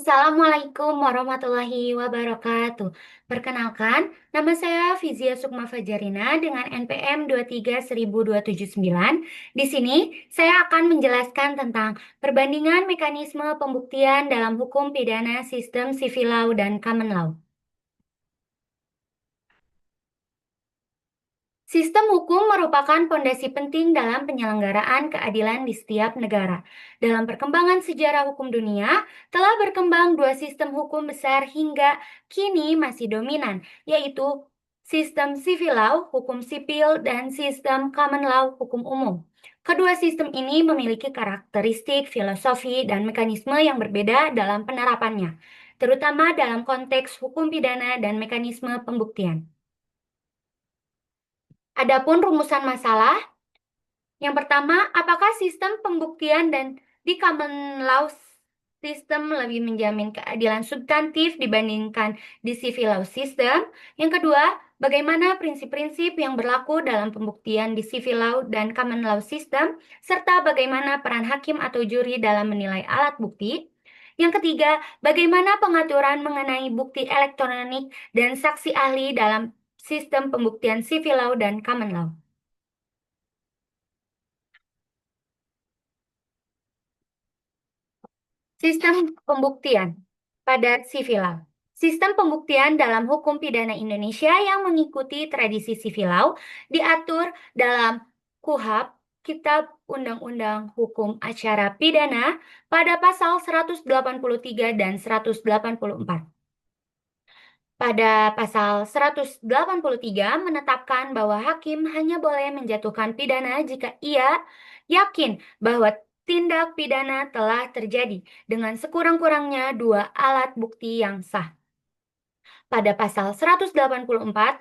Assalamualaikum warahmatullahi wabarakatuh. Perkenalkan, nama saya Fizia Sukma Fajarina dengan NPM 23179. Di sini, saya akan menjelaskan tentang perbandingan mekanisme pembuktian dalam hukum pidana sistem civil law dan common law. Sistem hukum merupakan fondasi penting dalam penyelenggaraan keadilan di setiap negara. Dalam perkembangan sejarah hukum dunia, telah berkembang dua sistem hukum besar hingga kini masih dominan, yaitu sistem civil law, hukum sipil, dan sistem common law, hukum umum. Kedua sistem ini memiliki karakteristik, filosofi, dan mekanisme yang berbeda dalam penerapannya, terutama dalam konteks hukum pidana dan mekanisme pembuktian. Adapun rumusan masalah, yang pertama, apakah sistem pembuktian dan di common law sistem lebih menjamin keadilan substantif dibandingkan di civil law system? Yang kedua, bagaimana prinsip-prinsip yang berlaku dalam pembuktian di civil law dan common law system, serta bagaimana peran hakim atau juri dalam menilai alat bukti? Yang ketiga, bagaimana pengaturan mengenai bukti elektronik dan saksi ahli dalam sistem pembuktian civil law dan common law? Sistem pembuktian pada sivil law. Sistem pembuktian dalam hukum pidana Indonesia yang mengikuti tradisi sivil law diatur dalam KUHP, Kitab Undang-Undang Hukum Acara Pidana, pada pasal 183 dan 184. Pada pasal 183 menetapkan bahwa hakim hanya boleh menjatuhkan pidana jika ia yakin bahwa tindak pidana telah terjadi dengan sekurang-kurangnya dua alat bukti yang sah. Pada pasal 184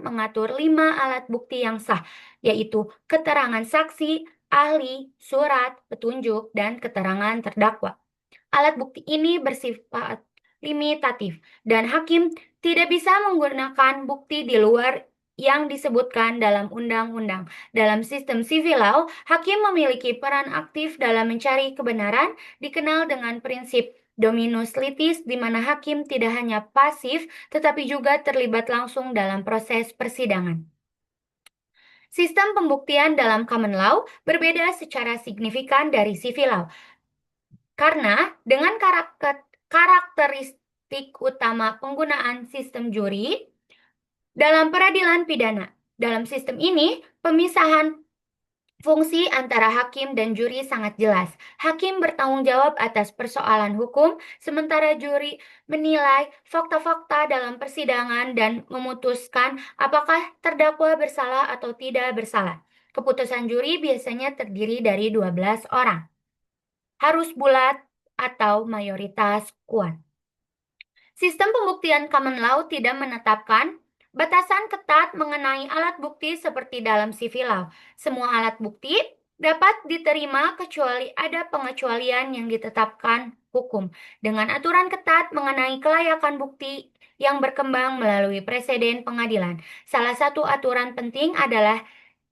mengatur 5 alat bukti yang sah, yaitu keterangan saksi, ahli, surat, petunjuk, dan keterangan terdakwa. Alat bukti ini bersifat limitatif dan hakim tidak bisa menggunakan bukti di luar yang disebutkan dalam undang-undang. Dalam sistem civil law, hakim memiliki peran aktif dalam mencari kebenaran, dikenal dengan prinsip dominus litis, di mana hakim tidak hanya pasif tetapi juga terlibat langsung dalam proses persidangan. Sistem pembuktian dalam common law berbeda secara signifikan dari civil law. Karena dengan karakteristik utama penggunaan sistem juri dalam peradilan pidana. Dalam sistem ini, pemisahan fungsi antara hakim dan juri sangat jelas. Hakim bertanggung jawab atas persoalan hukum, sementara juri menilai fakta-fakta dalam persidangan dan memutuskan apakah terdakwa bersalah atau tidak bersalah. Keputusan juri biasanya terdiri dari 12 orang. Harus bulat atau mayoritas kuat. Sistem pembuktian common law tidak menetapkan batasan ketat mengenai alat bukti seperti dalam civil law. Semua alat bukti dapat diterima kecuali ada pengecualian yang ditetapkan hukum dengan aturan ketat mengenai kelayakan bukti yang berkembang melalui preseden pengadilan. Salah satu aturan penting adalah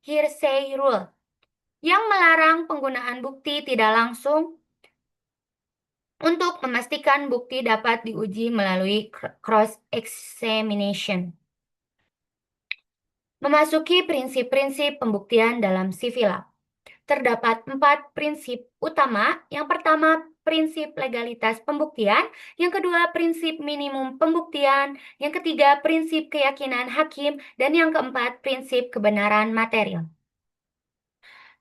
hearsay rule yang melarang penggunaan bukti tidak langsung untuk memastikan bukti dapat diuji melalui cross-examination. Memasuki prinsip-prinsip pembuktian dalam civil law. Terdapat 4 prinsip utama. Yang pertama, prinsip legalitas pembuktian. Yang kedua, prinsip minimum pembuktian. Yang ketiga, prinsip keyakinan hakim. Dan yang keempat, prinsip kebenaran material.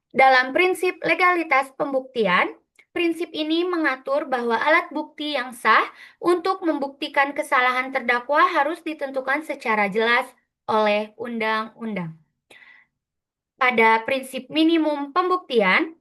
Dalam prinsip legalitas pembuktian, prinsip ini mengatur bahwa alat bukti yang sah untuk membuktikan kesalahan terdakwa harus ditentukan secara jelas oleh undang-undang. Pada prinsip minimum pembuktian,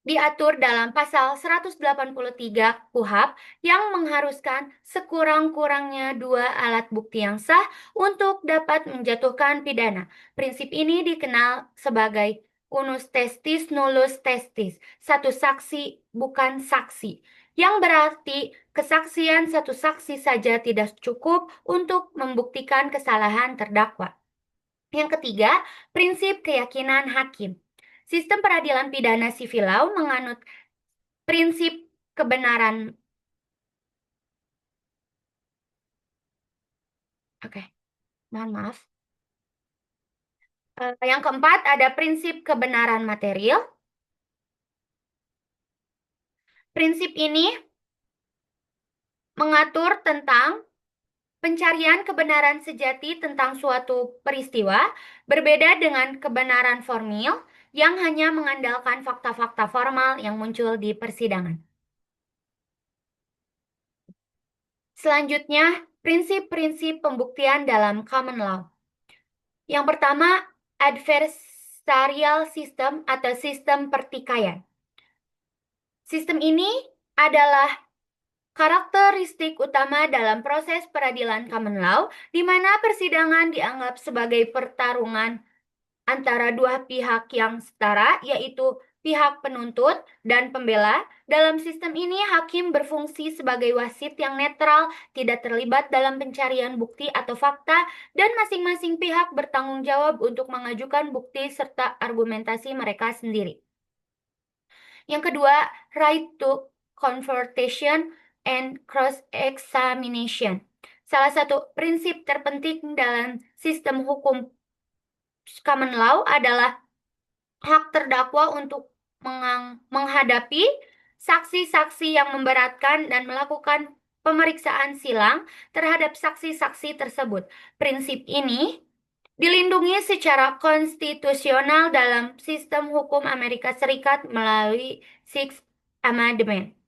diatur dalam pasal 183 KUHP yang mengharuskan sekurang-kurangnya dua alat bukti yang sah untuk dapat menjatuhkan pidana. Prinsip ini dikenal sebagai unus testis nullus testis, satu saksi bukan saksi, yang berarti kesaksian satu saksi saja tidak cukup untuk membuktikan kesalahan terdakwa. Yang ketiga, prinsip keyakinan hakim. Sistem peradilan pidana sivil law menganut prinsip kebenaran Oke, mohon maaf. Yang keempat ada prinsip kebenaran material. Prinsip ini mengatur tentang pencarian kebenaran sejati tentang suatu peristiwa, berbeda dengan kebenaran formil yang hanya mengandalkan fakta-fakta formal yang muncul di persidangan. Selanjutnya, prinsip-prinsip pembuktian dalam common law. Yang pertama, adversarial system atau sistem pertikaian. Sistem ini adalah karakteristik utama dalam proses peradilan common law, di mana persidangan dianggap sebagai pertarungan antara dua pihak yang setara, yaitu pihak penuntut dan pembela. Dalam sistem ini, hakim berfungsi sebagai wasit yang netral, tidak terlibat dalam pencarian bukti atau fakta, dan masing-masing pihak bertanggung jawab untuk mengajukan bukti serta argumentasi mereka sendiri. Yang kedua, right to confrontation and cross-examination. Salah satu prinsip terpenting dalam sistem hukum common law adalah hak terdakwa untuk menghadapi saksi-saksi yang memberatkan dan melakukan pemeriksaan silang terhadap saksi-saksi tersebut. Prinsip ini dilindungi secara konstitusional dalam sistem hukum Amerika Serikat melalui Sixth Amendment.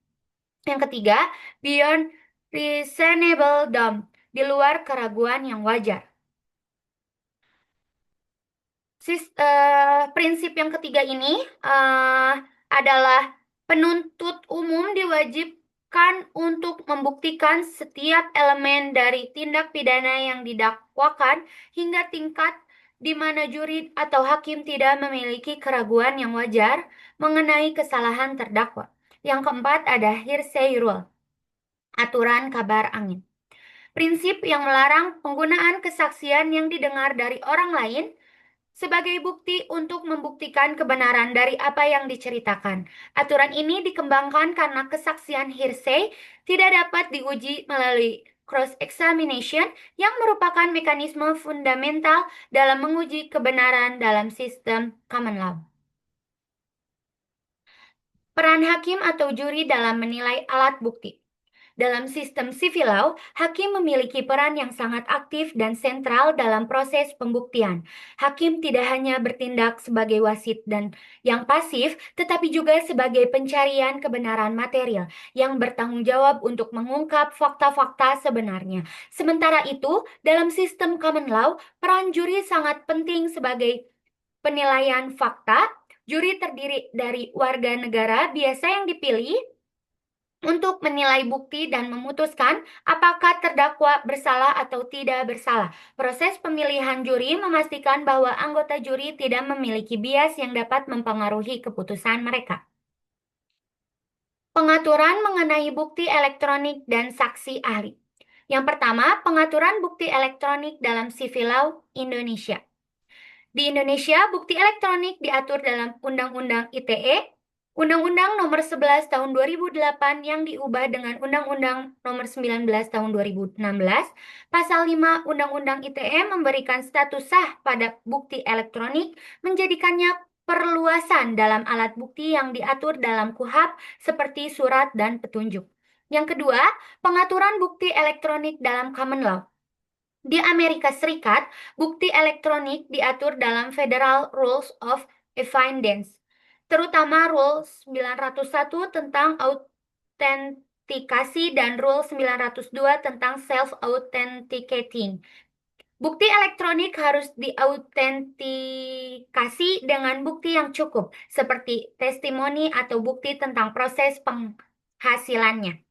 Yang ketiga, beyond reasonable doubt, di luar keraguan yang wajar. Prinsip yang ketiga ini adalah penuntut umum diwajibkan untuk membuktikan setiap elemen dari tindak pidana yang didakwakan hingga tingkat di mana juri atau hakim tidak memiliki keraguan yang wajar mengenai kesalahan terdakwa. Yang keempat ada hearsay rule, aturan kabar angin. Prinsip yang melarang penggunaan kesaksian yang didengar dari orang lain sebagai bukti untuk membuktikan kebenaran dari apa yang diceritakan. Aturan ini dikembangkan karena kesaksian hearsay tidak dapat diuji melalui cross-examination yang merupakan mekanisme fundamental dalam menguji kebenaran dalam sistem common law. Peran hakim atau juri dalam menilai alat bukti. Dalam sistem civil law, hakim memiliki peran yang sangat aktif dan sentral dalam proses pembuktian. Hakim tidak hanya bertindak sebagai wasit dan yang pasif, tetapi juga sebagai pencarian kebenaran material yang bertanggung jawab untuk mengungkap fakta-fakta sebenarnya. Sementara itu, dalam sistem common law, peran juri sangat penting sebagai penilaian fakta. Juri terdiri dari warga negara biasa yang dipilih untuk menilai bukti dan memutuskan apakah terdakwa bersalah atau tidak bersalah. Proses pemilihan juri memastikan bahwa anggota juri tidak memiliki bias yang dapat mempengaruhi keputusan mereka. Pengaturan mengenai bukti elektronik dan saksi ahli. Yang pertama, pengaturan bukti elektronik dalam Civil Law Indonesia. Di Indonesia, bukti elektronik diatur dalam Undang-Undang ITE, Undang-Undang Nomor 11 Tahun 2008 yang diubah dengan Undang-Undang Nomor 19 Tahun 2016. Pasal 5 Undang-Undang ITE memberikan status sah pada bukti elektronik, menjadikannya perluasan dalam alat bukti yang diatur dalam KUHP seperti surat dan petunjuk. Yang kedua, pengaturan bukti elektronik dalam common law. Di Amerika Serikat, bukti elektronik diatur dalam Federal Rules of Evidence, terutama Rule 901 tentang autentikasi dan Rule 902 tentang self-authenticating. Bukti elektronik harus diautentikasi dengan bukti yang cukup, seperti testimoni atau bukti tentang proses penghasilannya.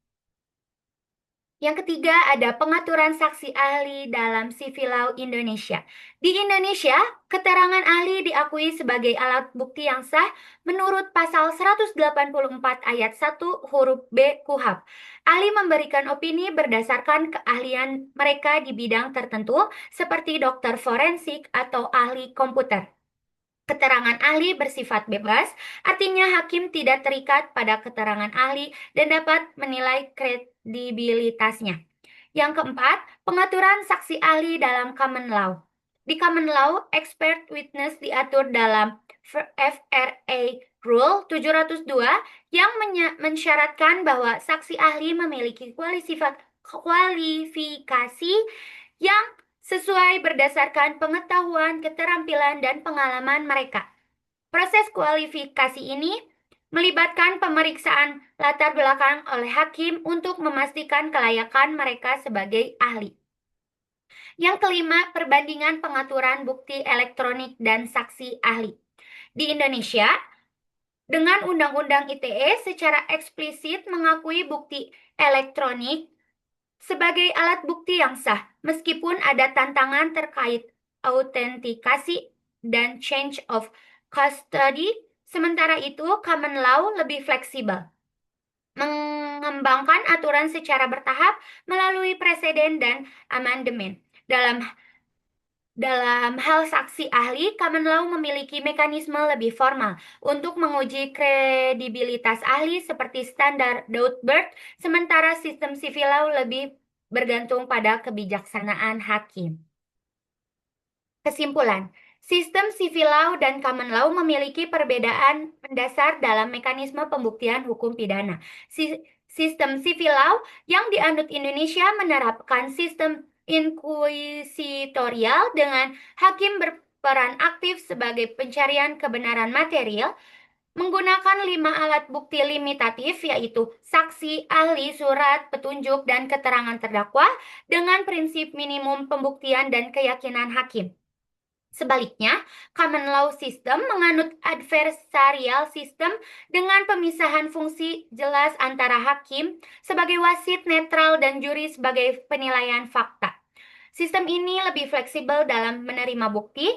Yang ketiga, ada pengaturan saksi ahli dalam Civil Law Indonesia. Di Indonesia, keterangan ahli diakui sebagai alat bukti yang sah menurut pasal 184 ayat 1 huruf B KUHP. Ahli memberikan opini berdasarkan keahlian mereka di bidang tertentu, seperti dokter forensik atau ahli komputer. Keterangan ahli bersifat bebas, artinya hakim tidak terikat pada keterangan ahli dan dapat menilai kredibilitasnya. Yang keempat, pengaturan saksi ahli dalam common law. Di common law, expert witness diatur dalam FRA Rule 702 yang mensyaratkan bahwa saksi ahli memiliki kualifikasi yang sesuai berdasarkan pengetahuan, keterampilan, dan pengalaman mereka. Proses kualifikasi ini melibatkan pemeriksaan latar belakang oleh hakim untuk memastikan kelayakan mereka sebagai ahli. Yang kelima, perbandingan pengaturan bukti elektronik dan saksi ahli. Di Indonesia, dengan Undang-Undang ITE secara eksplisit mengakui bukti elektronik sebagai alat bukti yang sah, meskipun ada tantangan terkait autentikasi dan change of custody. Sementara itu, common law lebih fleksibel, mengembangkan aturan secara bertahap melalui preseden dan amandemen. Dalam hal saksi ahli, common law memiliki mekanisme lebih formal untuk menguji kredibilitas ahli seperti standar Dodd-Berg, sementara sistem civil law lebih bergantung pada kebijaksanaan hakim. Kesimpulan, sistem civil law dan common law memiliki perbedaan mendasar dalam mekanisme pembuktian hukum pidana. Sistem civil law yang dianut Indonesia menerapkan sistem inkuisitorial dengan hakim berperan aktif sebagai pencarian kebenaran material, menggunakan 5 alat bukti limitatif yaitu saksi, ahli, surat, petunjuk, dan keterangan terdakwa dengan prinsip minimum pembuktian dan keyakinan hakim. Sebaliknya, common law system menganut adversarial system dengan pemisahan fungsi jelas antara hakim sebagai wasit netral dan juri sebagai penilaian fakta. Sistem ini lebih fleksibel dalam menerima bukti,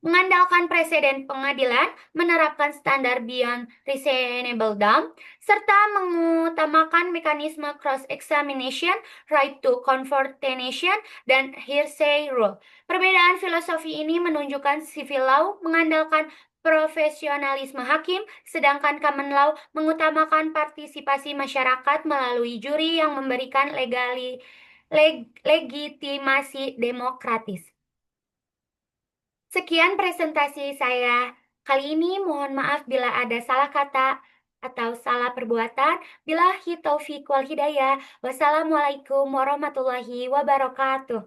mengandalkan preseden pengadilan, menerapkan standar beyond reasonable doubt, serta mengutamakan mekanisme cross-examination, right to confrontation, dan hearsay rule. Perbedaan filosofi ini menunjukkan civil law mengandalkan profesionalisme hakim, sedangkan common law mengutamakan partisipasi masyarakat melalui juri yang memberikan legitimasi demokratis. Sekian presentasi saya kali ini. Mohon maaf bila ada salah kata atau salah perbuatan. Billahi taufiq wal hidayah. Wassalamualaikum warahmatullahi wabarakatuh.